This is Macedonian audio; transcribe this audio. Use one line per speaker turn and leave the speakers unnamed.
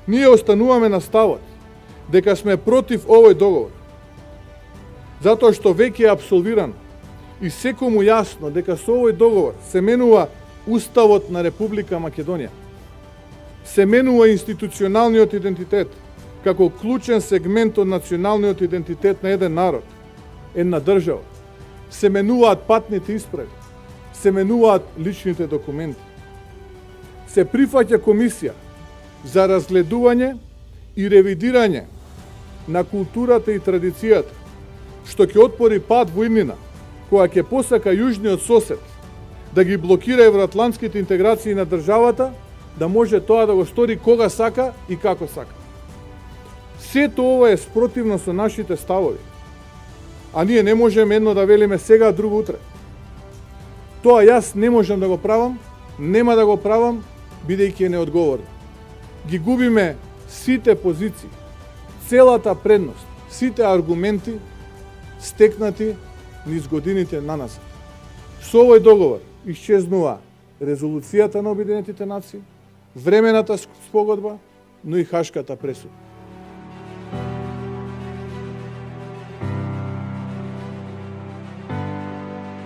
Ние остануваме на ставот дека сме против овој договор, затоа што веќе е апсолвирано и секому јасно дека со овој договор се менува Уставот на Република Македонија, се менува институционалниот идентитет како клучен сегмент од националниот идентитет на еден народ, една држава, се менуваат патните исправи, се менуваат личните документи. Се прифаќа комисија за разгледување и ревидирање на културата и традицијата, што ќе отпори пат во иднина, која ќе посака јужниот сосед да ги блокира евроатлантските интеграции на државата, да може тоа да го стори кога сака и како сака. Сето ова е спротивно со нашите ставови, а ние не можеме едно да велиме сега, а друго утре. Тоа јас не можам да го правам, нема да го правам, бидејќи е неодговорно. Ги губиме сите позиции, целата предност, сите аргументи стекнати низ годините на нас. Со овој договор исчезнува резолуцијата на Обединетите нации, времената спогодба, но и Хашката пресуда.